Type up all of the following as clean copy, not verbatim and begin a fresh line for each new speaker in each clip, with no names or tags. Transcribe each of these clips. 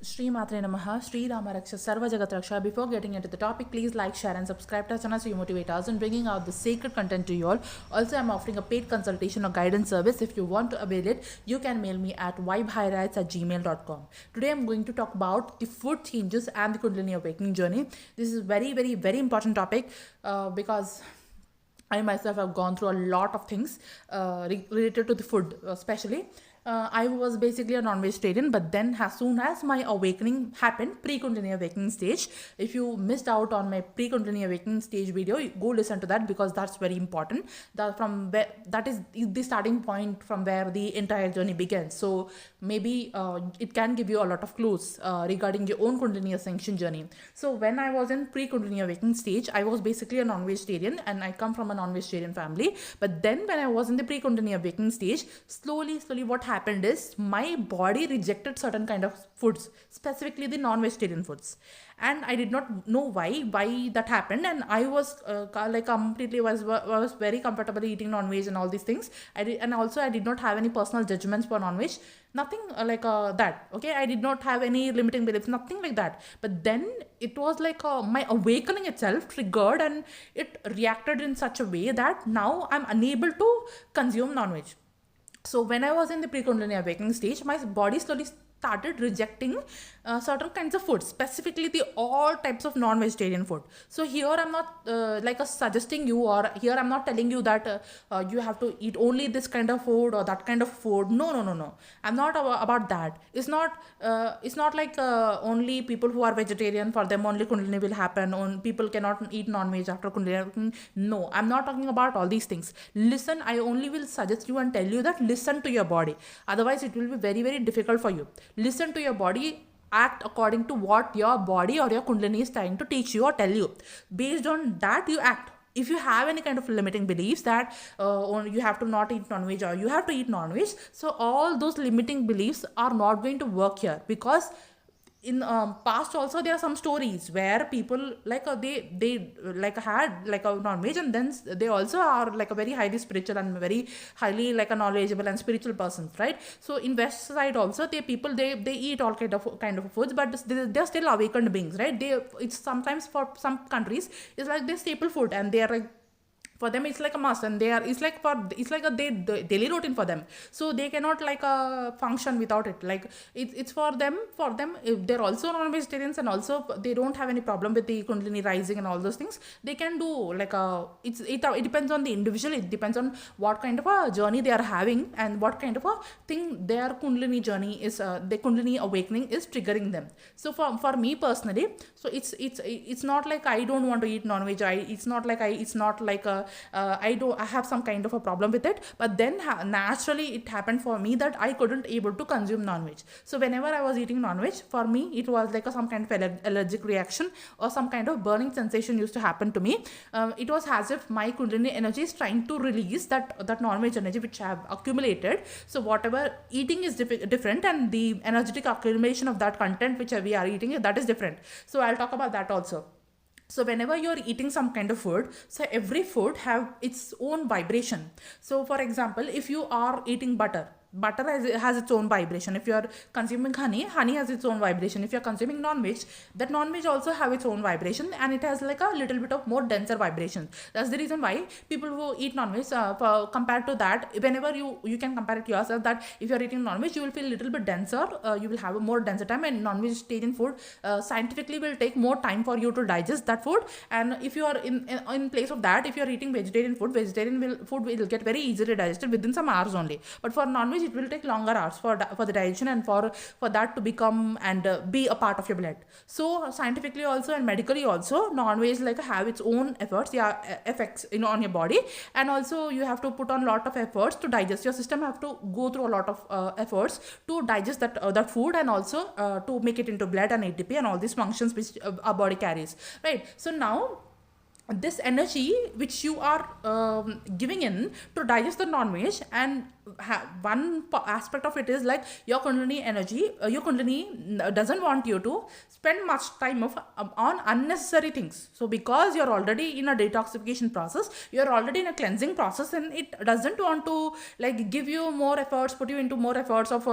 Shri Matre Namaha, Shri Rama Raksha Sarva Jagat Raksha. Before getting into the topic, please like, share and subscribe to our channel so you motivate us in bringing out the sacred content to you all. Also, I'm offering a paid consultation or guidance service. If you want to avail it, you can mail me at vibehirights@gmail.com. Today, I'm going to talk about the food changes and the Kundalini awakening journey. This is very important topic because I myself have gone through a lot of things related to the food, especially. I was basically a non-vegetarian, but then as soon as my awakening happened, pre-Kundalini awakening stage, if you missed out on my pre-Kundalini awakening stage video, go listen to that because that's very important. That is the starting point from where the entire journey begins. So maybe it can give you a lot of clues regarding your own Kundalini ascension journey. So when I was in pre-Kundalini awakening stage, I was basically a non-vegetarian and I come from a non-vegetarian family. But then when I was in the pre-Kundalini awakening stage, slowly what happened is my body rejected certain kind of foods, specifically the non-vegetarian foods, and I did not know why that happened. And I was completely was very comfortable eating non-veg and all these things. I did not have any personal judgments for non-veg, nothing that. Okay, I did not have any limiting beliefs, nothing like that. But then it was like my awakening itself triggered, and it reacted in such a way that now I'm unable to consume non-veg. So when I was in the pre-Kundalini awakening stage, my body slowly started rejecting certain kinds of food, specifically the all types of non-vegetarian food. So here I'm not suggesting you, or here I'm not telling you that you have to eat only this kind of food or that kind of food. No. I'm not about that. It's not like only people who are vegetarian, for them only Kundalini will happen. People cannot eat non-veg after Kundalini. No, I'm not talking about all these things. Listen, I only will suggest you and tell you that listen to your body. Otherwise, it will be very difficult for you. Listen to your body, act according to what your body or your Kundalini is trying to teach you or tell you. Based on that, you act. If you have any kind of limiting beliefs that you have to not eat non-veg or you have to eat non-veg, so all those limiting beliefs are not going to work here, because in past also there are some stories where people they had like a non-veg, and then they also are like a very highly spiritual and very highly like a knowledgeable and spiritual persons, right? So in west side also they eat all kind of foods, but they're still awakened beings, right? It's sometimes for some countries it's like their staple food, and they are like, for them it's like a must, and it's like a daily routine for them, so they cannot function without it. Like it's for them if they're also non-vegetarians and also they don't have any problem with the Kundalini rising and all those things, they can do it depends on the individual. It depends on what kind of a journey they are having and what kind of a thing their Kundalini journey is, the Kundalini awakening is triggering them. So for me personally, so it's not like I don't want to eat non-veg. It's not like I have some kind of a problem with it, but then naturally it happened for me that I couldn't able to consume non-veg. So whenever I was eating non-veg, for me it was like some kind of allergic reaction or some kind of burning sensation used to happen to me. It was as if my Kundalini energy is trying to release that non-veg energy which I have accumulated. So whatever eating is different, and the energetic accumulation of that content which we are eating, that is different. So I'll talk about that also. So whenever you're eating some kind of food, so every food have its own vibration. So for example, if you are eating butter has its own vibration. If you are consuming honey has its own vibration. If you are consuming non-veg, that non-veg also have its own vibration, and it has like a little bit of more denser vibration. That's the reason why people who eat non-veg, compared to that, whenever you can compare it to yourself, that if you are eating non-veg, you will feel a little bit denser, you will have a more denser time, and non-vegetarian food scientifically will take more time for you to digest that food. And if you are in place of that, if you are eating vegetarian food will get very easily digested within some hours only. But for non-veg, it will take longer hours for the digestion and for that to become and be a part of your blood. So scientifically also and medically also, non-veg have its own effects on your body, and also you have to put on a lot of efforts to digest. Your system have to go through a lot of efforts to digest that food, and also to make it into blood and ATP and all these functions which our body carries, right? So now this energy which you are giving in to digest the non-veg, and one aspect of it is like your kundalini energy, your kundalini doesn't want you to spend much time on unnecessary things. So because you're already in a detoxification process, you're already in a cleansing process, and it doesn't want to like give you more efforts, put you into more efforts of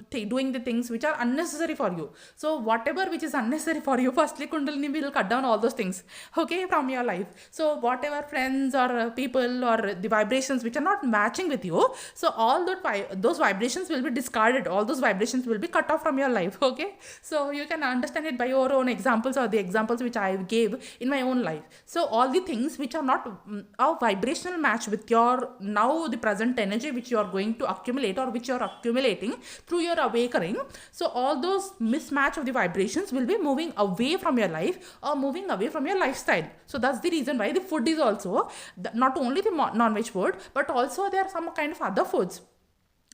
doing the things which are unnecessary for you. So whatever which is unnecessary for you, firstly kundalini will cut down all those things, okay, from your life. So whatever friends or people or the vibrations which are not matching with you, so all those vibrations will be discarded, all those vibrations will be cut off from your life, okay. So you can understand it by your own examples or the examples which I gave in my own life. So all the things which are not a vibrational match with your now the present energy which you are going to accumulate or which you are accumulating through your awakening, so all those mismatch of the vibrations will be moving away from your life or moving away from your lifestyle. So that's the reason why the food is also not only the non-veg food, but also there are some kind of other foods.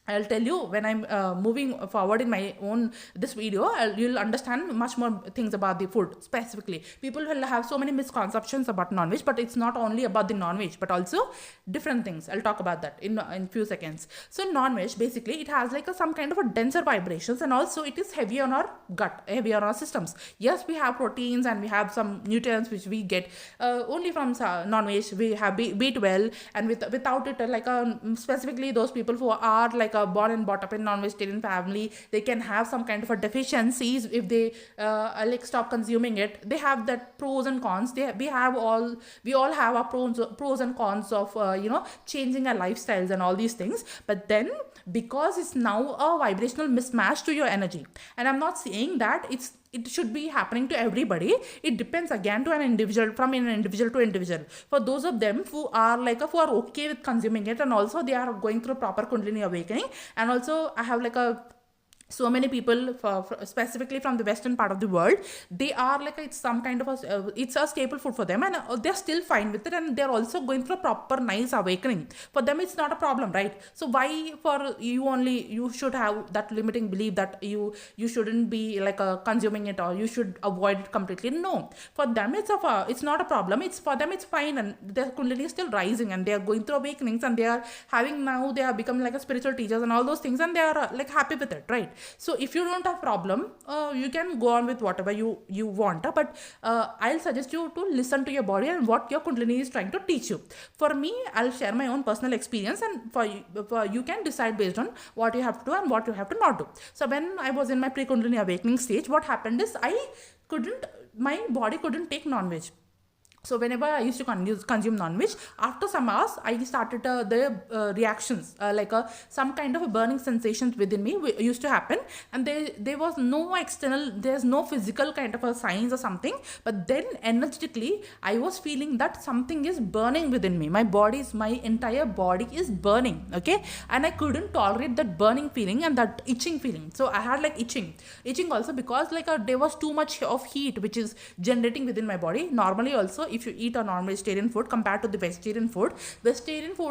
I'll tell you when I'm moving forward in my own this video, you'll understand much more things about the food specifically. People will have so many misconceptions about non-veg, but it's not only about the non-veg, but also different things. I'll talk about that in few seconds. So non-veg, basically it has like some kind of a denser vibrations, and also it is heavy on our gut, heavy on our systems. Yes, we have proteins and we have some nutrients which we get only from non-veg. We have B12, and without it, like specifically those people who are like born and brought up in non-vegetarian family, they can have some kind of a deficiencies if they like stop consuming it. They have that pros and cons. We all have our pros and cons of changing our lifestyles and all these things. But then because it's now a vibrational mismatch to your energy, and I'm not saying that it should be happening to everybody. It depends again to an individual, from an individual to individual. For those of them who are okay with consuming it, and also they are going through proper kundalini awakening, and also I have so many people specifically from the western part of the world, they are it's some kind of it's a staple food for them, and they're still fine with it, and they're also going through a proper nice awakening. For them it's not a problem, right? So why for you only you should have that limiting belief that you shouldn't be consuming it, or you should avoid it completely? No, for them it's not a problem. It's for them it's fine, and their kundalini is still rising, and they are going through awakenings, and they are becoming like a spiritual teachers and all those things, and they are happy with it, right? So if you don't have problem, you can go on with whatever you want, but I'll suggest you to listen to your body and what your kundalini is trying to teach you. For me, I'll share my own personal experience, and for you can decide based on what you have to do and what you have to not do. So when I was in my pre-kundalini awakening stage, what happened is my body couldn't take non-veg. So whenever I used to consume non-veg, after some hours, I started the reactions, some kind of a burning sensations within me used to happen, and there was no external, there's no physical kind of a signs or something, but then energetically, I was feeling that something is burning within me. My entire body is burning, okay? And I couldn't tolerate that burning feeling and that itching feeling. So I had itching also, because there was too much of heat which is generating within my body. Normally also, if you eat a non-vegetarian food compared to the vegetarian food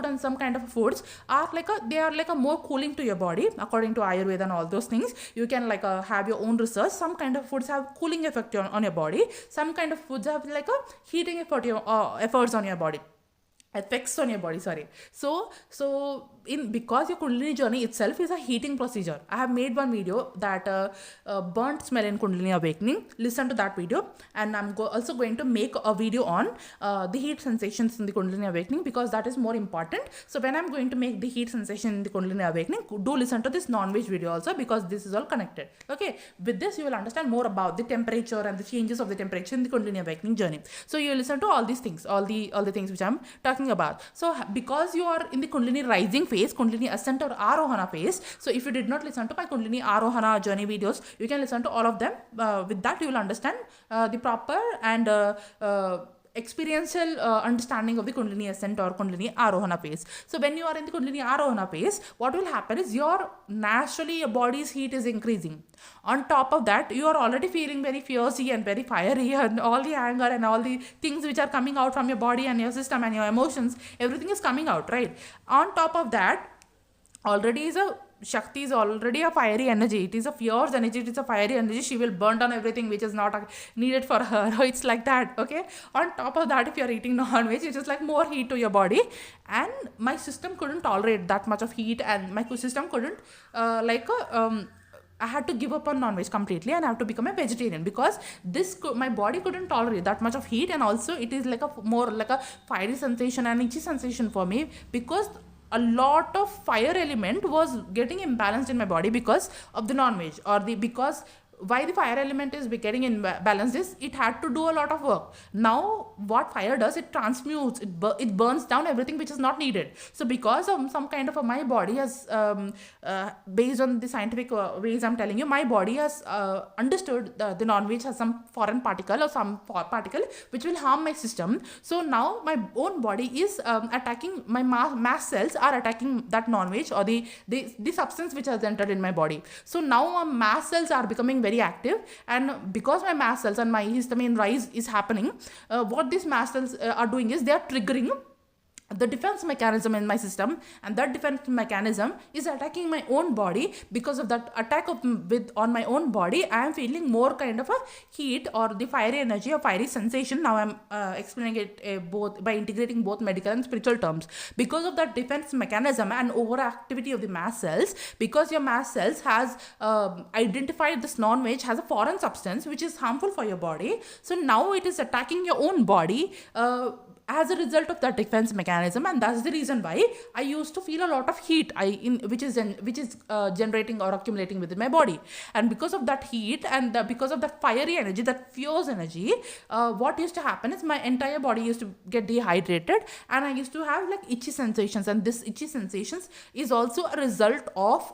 and some kind of foods are they are more cooling to your body according to Ayurveda and all those things. You can have your own research. Some kind of foods have cooling effect on your body. Some kind of foods have a heating efforts on your body. Effects on your body, sorry. So because your kundalini journey itself is a heating procedure. I have made one video that burnt smell in kundalini awakening. Listen to that video, and I'm also going to make a video on the heat sensations in the kundalini awakening, because that is more important. So when I'm going to make the heat sensation in the kundalini awakening, do listen to this non-veg video also, because this is all connected. Okay, with this you will understand more about the temperature and the changes of the temperature in the kundalini awakening journey. So you listen to all these things, all the things which I'm talking about. So because you are in the kundalini rising phase, kundalini ascent or arohana phase, so if you did not listen to my kundalini arohana journey videos, you can listen to all of them. With that you will understand the proper and experiential understanding of the kundalini ascent or kundalini arohana phase. So when you are in the kundalini arohana phase, what will happen is your body's heat is increasing. On top of that, you are already feeling very fiercely and very fiery, and all the anger and all the things which are coming out from your body and your system and your emotions, everything is coming out, right? On top of that, already is a Shakti is already a fiery energy. It is a fierce energy. It is a fiery energy. She will burn down everything which is not needed for her. It's like that. Okay. On top of that, if you are eating non-veg, it is like more heat to your body, and my system couldn't tolerate that much of heat, and my system couldn't I had to give up on non-veg completely and I have to become a vegetarian, because my body couldn't tolerate that much of heat, and also it is like a more like a fiery sensation and itchy sensation for me, because a lot of fire element was getting imbalanced in my body because of the non-veg, or because why the fire element is getting imbalanced is it had to do a lot of work. Now what fire does, it transmutes, it burns down everything which is not needed. So because of some kind of my body has based on the scientific ways I'm telling you, my body has understood the non-veg has some foreign particle or some particle which will harm my system. So now my own body is attacking, my mast cells are attacking that non-veg or the substance which has entered in my body. So now my mast cells are becoming very active, and because my mast cells and my histamine rise is happening, what these mast cells are doing is they are triggering the defense mechanism in my system, and that defense mechanism is attacking my own body. Because of that attack on my own body, I am feeling more kind of a heat or the fiery energy or fiery sensation. Now I'm explaining it both by integrating both medical and spiritual terms. Because of that defense mechanism and overactivity of the mast cells, because your mast cells has identified this non-veg has a foreign substance which is harmful for your body, so now it is attacking your own body as a result of that defense mechanism. And that's the reason why I used to feel a lot of heat which is generating or accumulating within my body. And because of that heat and because of that fiery energy, that fierce energy, what used to happen is my entire body used to get dehydrated, and I used to have like itchy sensations. And this itchy sensations is also a result of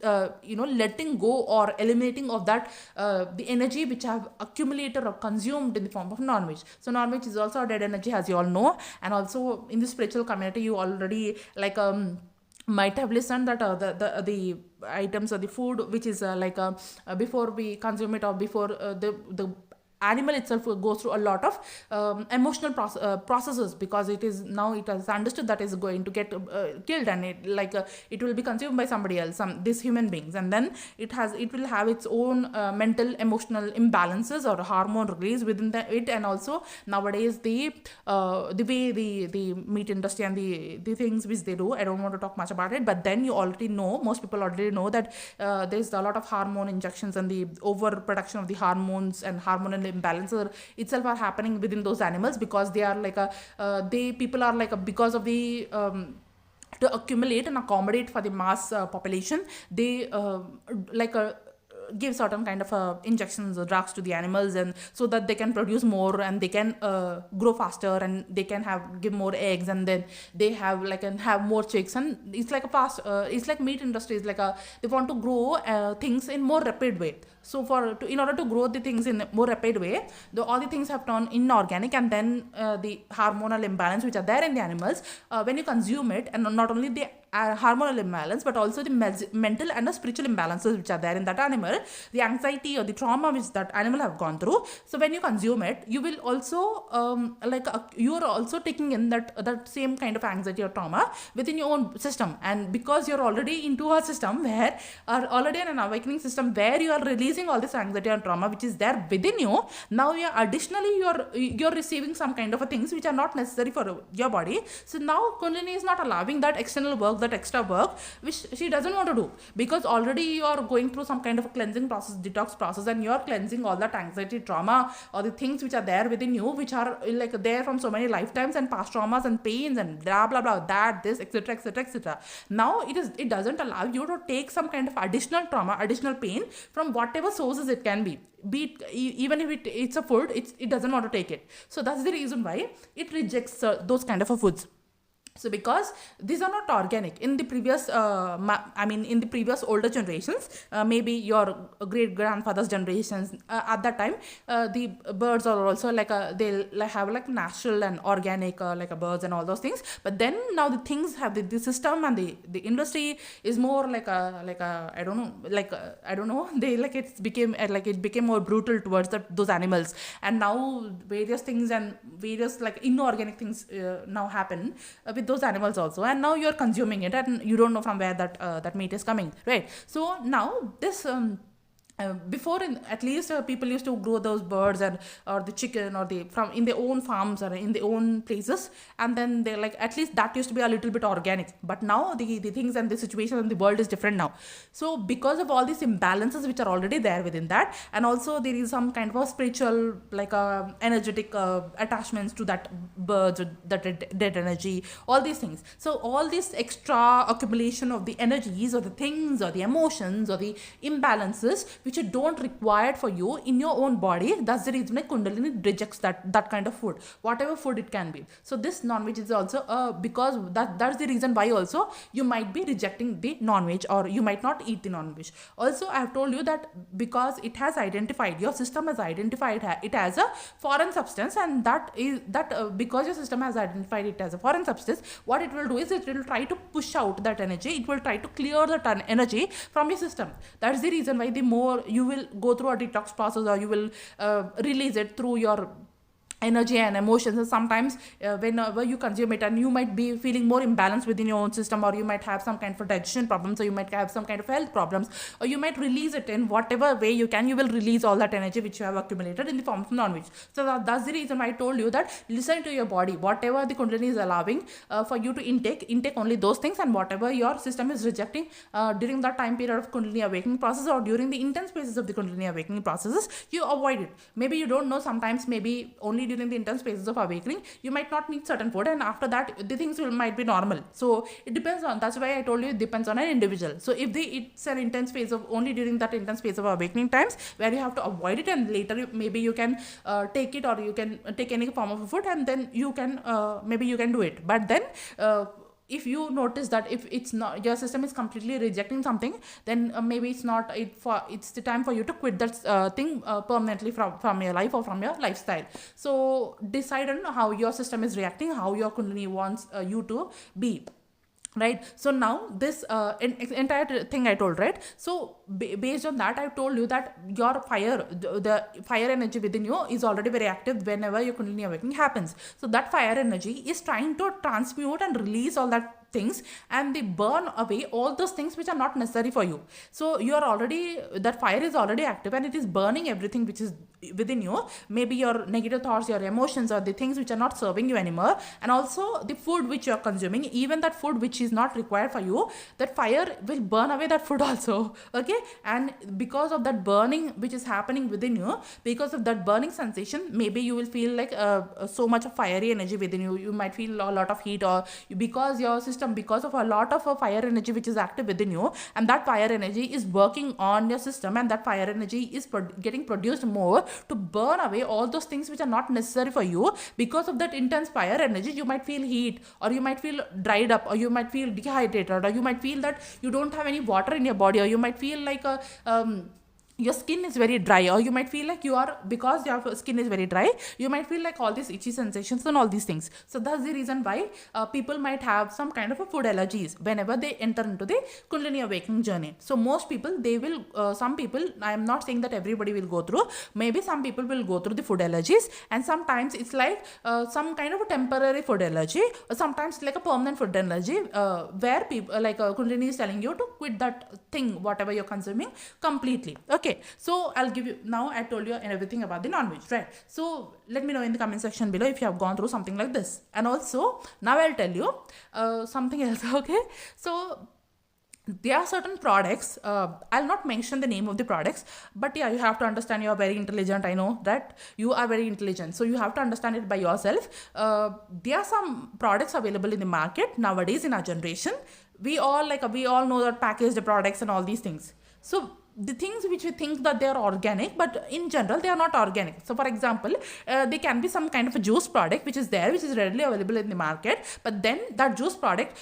letting go or eliminating of that the energy which I have accumulated or consumed in the form of non-veg. So non-veg is also a dead energy, as you all know. And also in the spiritual community, you already might have listened that the items or the food which is before we consume it, or before the animal itself goes through a lot of emotional processes, because it has understood that is going to get killed, and it will be consumed by somebody else, these human beings, and then it will have its own mental emotional imbalances or hormone release within it. And also nowadays the way the meat industry and the things which they do, I don't want to talk much about it, but then most people already know that there's a lot of hormone injections and the overproduction of the hormones and hormonal imbalances itself are happening within those animals, because they are because of the to accumulate and accommodate for the mass population, they give certain kind of injections or drugs to the animals, and so that they can produce more and they can grow faster, and they can give more eggs, and then they have more chicks. And it's like it's like meat industry is they want to grow things in more rapid way. So in order to grow the things in a more rapid way, all the things have turned inorganic, and then the hormonal imbalance which are there in the animals, when you consume it, and not only the hormonal imbalance, but also the mental and the spiritual imbalances which are there in that animal, the anxiety or the trauma which that animal have gone through. So when you consume it, you will also you are also taking in that same kind of anxiety or trauma within your own system. And because you're already into a system where already in an awakening system where you are releasing all this anxiety and trauma which is there within you, now you're receiving some kind of things which are not necessary for your body. So now Kundalini is not allowing that external work, that extra work which she doesn't want to do, because already you are going through some kind of a cleansing process, detox process, and you are cleansing all that anxiety, trauma, or the things which are there within you, which are there from so many lifetimes and past traumas and pains and blah blah blah, this etc etc etc. Now it doesn't allow you to take some kind of additional trauma, additional pain from whatever sources it can be it, even if it's a food, it doesn't want to take it. So that's the reason why it rejects those kind of foods. So because these are not organic in the previous in the previous older generations, maybe your great grandfather's generations, at that time the birds are also they'll have natural and organic birds and all those things. But then now the things have the system and the industry is more I don't know they it became more brutal towards those animals. And now various things and various inorganic things now happen with with those animals also, and now you're consuming it and you don't know from where that meat is coming, right? So now this before, at least people used to grow those birds and or the chicken or the from in their own farms or in their own places, and then they're like, at least that used to be a little bit organic. But now the things and the situation in the world is different now. So because of all these imbalances which are already there within that, and also there is some kind of a spiritual, like energetic attachments to that birds, that dead energy, all these things. So all this extra accumulation of the energies or the things or the emotions or the imbalances which you don't required for you in your own body, that's the reason why Kundalini rejects that kind of food, whatever food it can be. So this non-veg is also because that's the reason why also you might be rejecting the non-veg, or you might not eat the non-veg. Also, I have told you that because it has identified, your system has identified it as a foreign substance, and because your system has identified it as a foreign substance, what it will do is it will try to push out that energy, it will try to clear that energy from your system. That's the reason why the more you will go through a detox process, or you will release it through your energy and emotions. And sometimes whenever you consume it, and you might be feeling more imbalance within your own system, or you might have some kind of digestion problems, or you might have some kind of health problems, or you might release it in whatever way you can. You will release all that energy which you have accumulated in the form of non-veg. So that's the reason why I told you that listen to your body, whatever the Kundalini is allowing for you to intake only those things, and whatever your system is rejecting during that time period of Kundalini awakening process, or during the intense phases of the Kundalini awakening processes, you avoid it. Maybe you don't know, sometimes maybe only during the intense phases of awakening you might not need certain food, and after that the things might be normal. So it depends on, that's why I told you it depends on an individual. So if it's an intense phase of, only during that intense phase of awakening times where you have to avoid it, and later maybe you can take it, or you can take any form of food, and then you can maybe you can do it. But then if you notice that if it's not, your system is completely rejecting something, then maybe it's the time for you to quit that thing permanently from your life or from your lifestyle. So decide on how your system is reacting, how your Kundalini wants you to be. Right. So now this entire thing I told, right? So based on that, I've told you that your fire, the fire energy within you is already very active whenever your Kundalini awakening happens. So that fire energy is trying to transmute and release all that things, and they burn away all those things which are not necessary for you. So you are already, that fire is already active, and it is burning everything which is within you, maybe your negative thoughts, your emotions, or the things which are not serving you anymore, and also the food which you are consuming, even that food which is not required for you, that fire will burn away that food also. Okay. And because of that burning which is happening within you, because of that burning sensation, maybe you will feel like so much of fiery energy within you. You might feel a lot of heat, or because your system, because of a lot of fire energy which is active within you, and that fire energy is working on your system, and that fire energy is getting produced more to burn away all those things which are not necessary for you. Because of that intense fire energy, you might feel heat, or you might feel dried up, or you might feel dehydrated, or you might feel that you don't have any water in your body, or you might feel like your skin is very dry, or you might feel like because your skin is very dry, you might feel like all these itchy sensations and all these things. So that's the reason why people might have some kind of a food allergies whenever they enter into the Kundalini awakening journey. So most people, they will some people, I am not saying that everybody will go through, maybe some people will go through the food allergies, and sometimes it's like some kind of a temporary food allergy, or sometimes like a permanent food allergy, where people like Kundalini is telling you to quit that thing, whatever you're consuming, completely. Okay, so I'll give you, now I told you everything about the non-veg, right? So let me know in the comment section below if you have gone through something like this. And also now I'll tell you something else. Okay, so there are certain products, I'll not mention the name of the products, but yeah, you have to understand, you are very intelligent. I know that you are very intelligent, so you have to understand it by yourself. There are some products available in the market nowadays in our generation. We all know that packaged products and all these things. So the things which we think that they are organic, but in general they are not organic. So for example, they can be some kind of a juice product which is readily available in the market, but then that juice product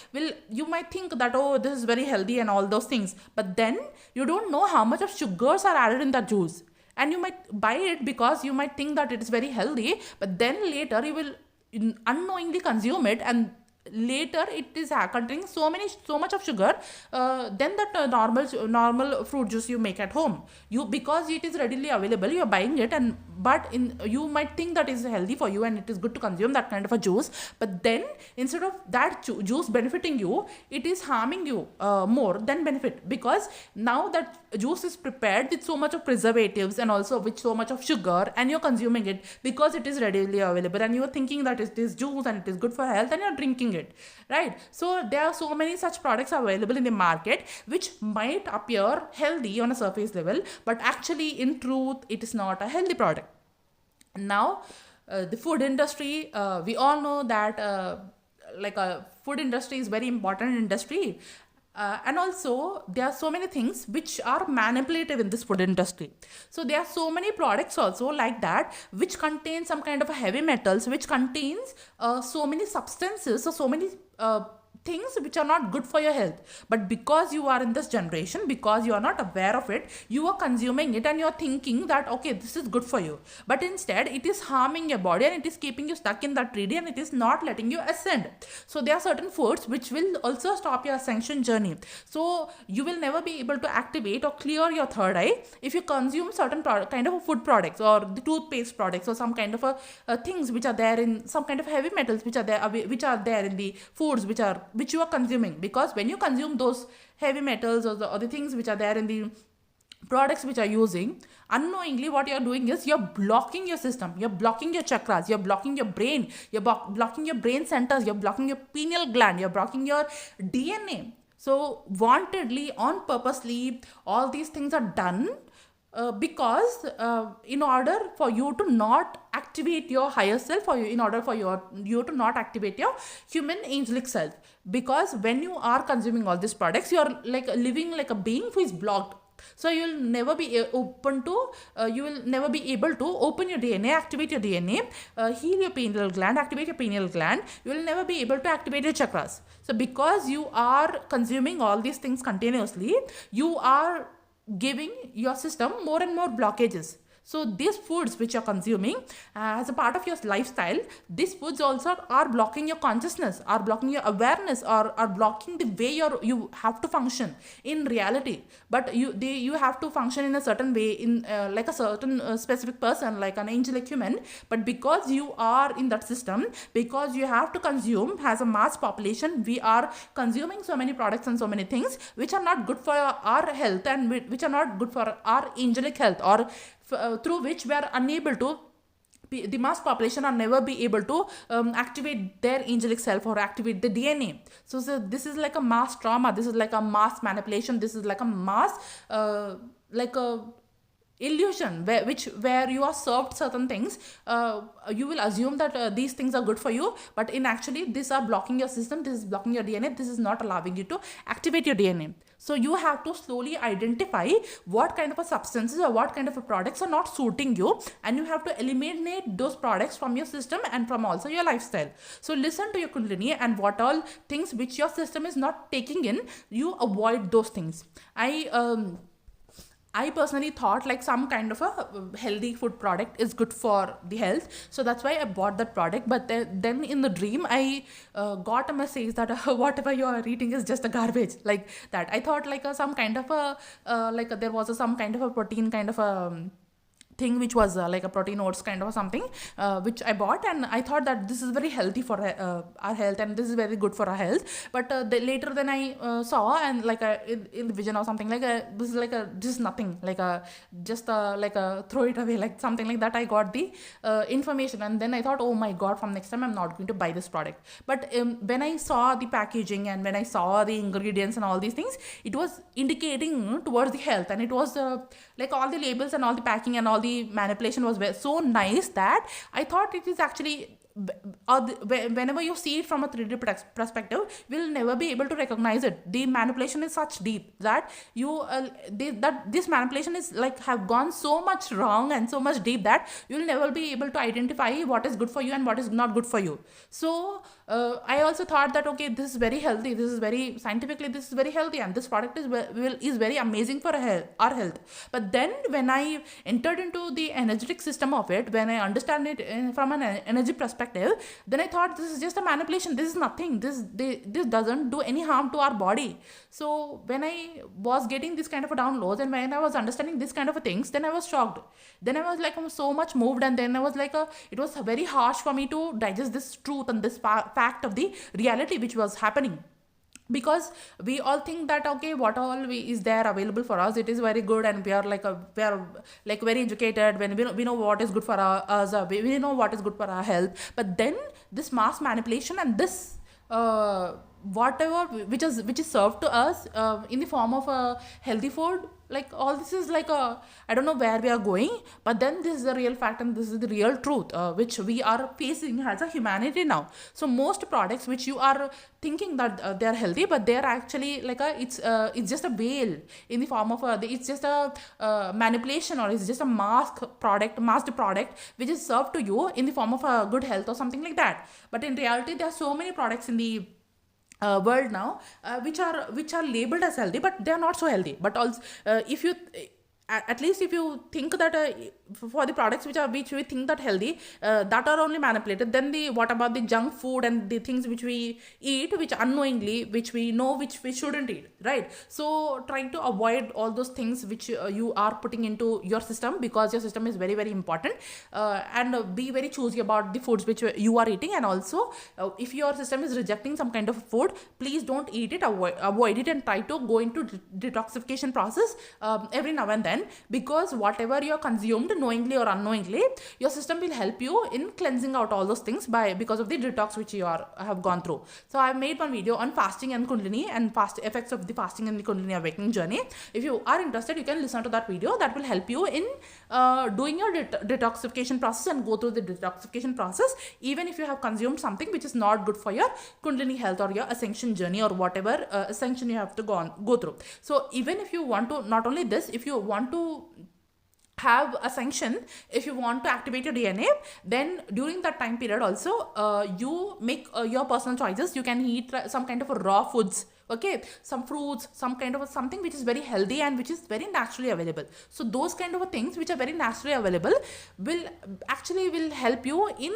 you might think that, oh, this is very healthy and all those things, but then you don't know how much of sugars are added in that juice, and you might buy it because you might think that it is very healthy, but then later you will unknowingly consume it, and later it is containing so much of sugar than that normal fruit juice you make at home. You, because it is readily available, you are buying it, and but in you might think that is healthy for you and it is good to consume that kind of a juice, but then instead of that juice benefiting you, it is harming you more than benefit, because now that juice is prepared with so much of preservatives and also with so much of sugar, and you're consuming it because it is readily available, and you're thinking that it is juice and it is good for health, and you're drinking it, right? So there are so many such products available in the market which might appear healthy on a surface level, but actually in truth it is not a healthy product. Now the food industry, we all know that food industry is very important industry, and also there are so many things which are manipulative in this food industry. So there are so many products also like that which contain some kind of a heavy metals, which contains so many substances, so many things which are not good for your health, but because you are in this generation, because you are not aware of it, you are consuming it and you are thinking that okay, this is good for you, but instead it is harming your body and it is keeping you stuck in that tree and it is not letting you ascend. So there are certain foods which will also stop your ascension journey. So you will never be able to activate or clear your third eye if you consume certain kind of food products or the toothpaste products or some kind of things which are there in some kind of heavy metals which are there in the foods which you are consuming. Because when you consume those heavy metals or the things which are there in the products which are using, unknowingly what you're doing is you're blocking your system, you're blocking your chakras, you're blocking your brain, you're blocking your brain centers, you're blocking your pineal gland, you're blocking your DNA. So wantedly, on purposely, all these things are done because in order for you to not activate your higher self, or in order for you to not activate your human angelic self. Because when you are consuming all these products, you are like living like a being who is blocked. So you will never be you will never be able to open your DNA, activate your DNA, heal your pineal gland, activate your pineal gland. You will never be able to activate your chakras. So because you are consuming all these things continuously, you are giving your system more and more blockages. So these foods which you're consuming as a part of your lifestyle, these foods also are blocking your consciousness, are blocking your awareness, or are blocking the way you have to function in reality. But you have to function in a certain way, in like a certain specific person, like an angelic human. But because you are in that system, because you have to consume as a mass population, we are consuming so many products and so many things which are not good for our health and which are not good for our angelic health, or through which we are unable to, the mass population are never be able to activate their angelic self or activate the DNA. So this is like a mass trauma, this is like a mass manipulation, this is like a mass like a illusion where you are served certain things. You will assume that these things are good for you, but in actually these are blocking your system, this is blocking your DNA, this is not allowing you to activate your DNA. So you have to slowly identify what kind of a substances or what kind of a products are not suiting you, and you have to eliminate those products from your system and from also your lifestyle. So listen to your Kundalini, and what all things which your system is not taking in, you avoid those things. I personally thought like some kind of a healthy food product is good for the health. So that's why I bought that product. But then in the dream, I got a message that whatever you are eating is just a garbage. Like that. I thought like some kind of there was some kind of a protein kind of a thing which was like a protein oats kind of something which I bought, and I thought that this is very healthy for our health and this is very good for our health. But later then I saw, and like in the vision or something, like this is like this is nothing, like just like throw it away, like something like that. I got the information, and then I thought, oh my god, from next time I'm not going to buy this product. But when I saw the packaging and when I saw the ingredients and all these things, it was indicating towards the health, and it was like all the labels and all the packing and all the manipulation was so nice that I thought it is actually, whenever you see it from a 3D perspective, you will never be able to recognize it. The manipulation is such deep that this manipulation is like have gone so much wrong and so much deep that you will never be able to identify what is good for you and what is not good for you. So I also thought that okay, this is very healthy, this is very scientifically, this is very healthy, and this product is very amazing for our health. But then when I entered into the energetic system of it, when I understand it from an energy perspective, perspective, then I thought this is just a manipulation. This is nothing. This doesn't do any harm to our body. So when I was getting this kind of a downloads, and when I was understanding this kind of a things, then I was shocked. Then I was like, I'm so much moved, and then I was like, it was very harsh for me to digest this truth and this fact of the reality which was happening. Because we all think that okay, what all is there available for us, it is very good, and we are like very educated, when we know what is good for us, we know what is good for our health. But then this mass manipulation and this whatever which is served to us in the form of a healthy food, like all this is like I don't know where we are going. But then this is the real fact, and this is the real truth which we are facing as a humanity now. So most products which you are thinking that they are healthy, but they are actually like it's just a veil in the form of it's just a manipulation, or it's just a masked product which is served to you in the form of a good health or something like that. But in reality, there are so many products in the world now which are labeled as healthy, but they are not so healthy. But also if you at least if you think that for the products which we think that healthy, that are only manipulated, then what about the junk food and the things which we eat, which unknowingly, which we know which we shouldn't eat, right? So trying to avoid all those things which you are putting into your system, because your system is very, very important, and be very choosy about the foods which you are eating. And also if your system is rejecting some kind of food, please don't eat it, avoid it, and try to go into detoxification process every now and then. Because whatever you are consumed, knowingly or unknowingly, your system will help you in cleansing out all those things because of the detox which you have gone through. So I have made one video on fasting and Kundalini, and effects of the fasting and the Kundalini awakening journey. If you are interested, you can listen to that video. That will help you in doing your detoxification process and go through the detoxification process, even if you have consumed something which is not good for your Kundalini health or your ascension journey, or whatever ascension you have to go through. So even if you want to, not only this, if you want to have ascension, if you want to activate your DNA, then during that time period also you make your personal choices. You can eat some kind of a raw foods, okay, some fruits, some kind of something which is very healthy and which is very naturally available. So those kind of things which are very naturally available will help you in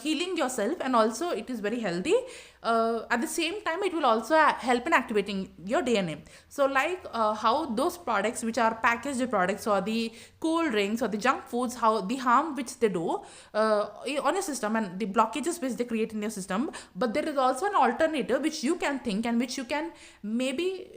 healing yourself, and also it is very healthy. At the same time, it will also help in activating your DNA. So like how those products which are packaged products, or the cold drinks or the junk foods, how the harm which they do on your system and the blockages which they create in your system. But there is also an alternative which you can think, and which you can maybe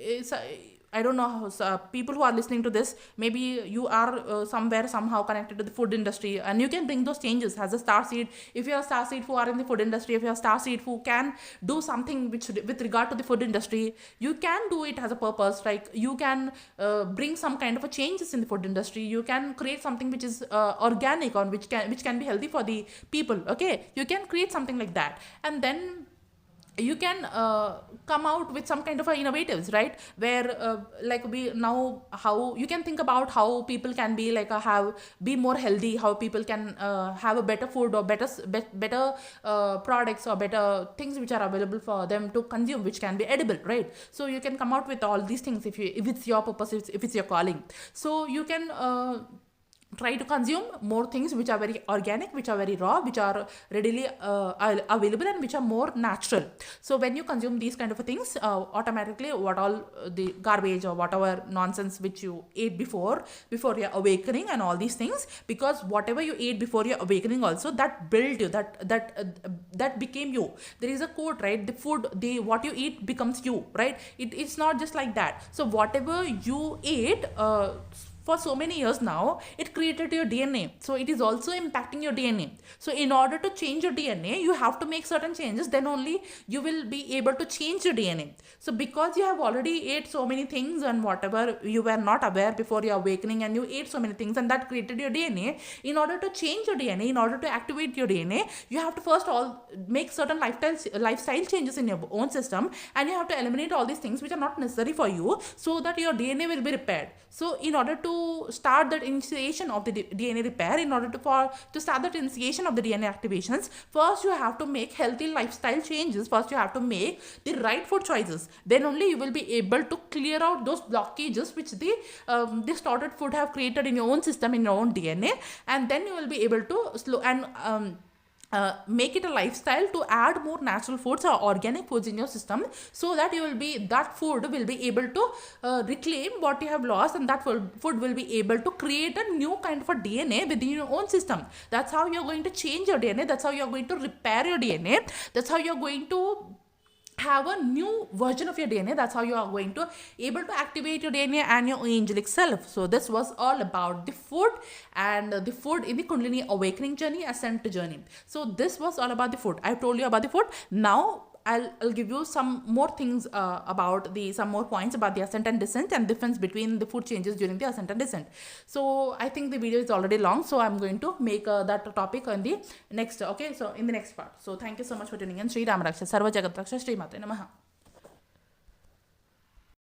I don't know how people who are listening to this, maybe you are somewhere somehow connected to the food industry, and you can bring those changes as a star seed. If you are a star seed who are in the food industry, if you are a star seed who can do something which with regard to the food industry, you can do it as a purpose. Like you can bring some kind of a changes in the food industry. You can create something which is organic, or which can be healthy for the people. Okay, you can create something like that, and then you can come out with some kind of innovatives, right? Where how you can think about how people can be be more healthy, how people can have a better food, or better products, or better things which are available for them to consume, which can be edible, right? So you can come out with all these things if it's your purpose, if it's your calling. So you can try to consume more things which are very organic, which are very raw, which are readily available, and which are more natural. So when you consume these kind of things, automatically what all the garbage or whatever nonsense which you ate before your awakening and all these things, because whatever you ate before your awakening also, that built you, that became you. There is a quote, right? The food, what you eat becomes you, right? It's not just like that. So whatever you ate for so many years now, it created your DNA. So it is also impacting your DNA. So in order to change your DNA, you have to make certain changes. Then only you will be able to change your DNA. So because you have already ate so many things, and whatever you were not aware before your awakening, and you ate so many things, and that created your DNA. In order to change your DNA, in order to activate your DNA, you have to first make certain lifestyle changes in your own system, and you have to eliminate all these things which are not necessary for you, so that your DNA will be repaired. So in order to start that initiation of the DNA repair, in order to start that initiation of the DNA activations, first you have to make healthy lifestyle changes. First you have to make the right food choices. Then only you will be able to clear out those blockages which the distorted food have created in your own system, in your own DNA, and then you will be able to make it a lifestyle to add more natural foods or organic foods in your system, so that you will be, that food will be able to reclaim what you have lost, and that food will be able to create a new kind of a DNA within your own system. That's how you're going to change your DNA. That's how you're going to repair your DNA. That's how you're going to have a new version of your DNA. That's how you are going to able to activate your DNA and your angelic self. So this was all about the food, and the food in the Kundalini awakening journey, ascent journey. So this was all about the food. I told you about the food. Now I'll give you some more things about some more points about the ascent and descent, and difference between the food changes during the ascent and descent. So I think the video is already long, so I'm going to make that topic on the next, okay, so in the next part. So thank you so much for tuning in. Shri Ram Raksha, Sarva Jagat Raksha, Shri Mate Namaha.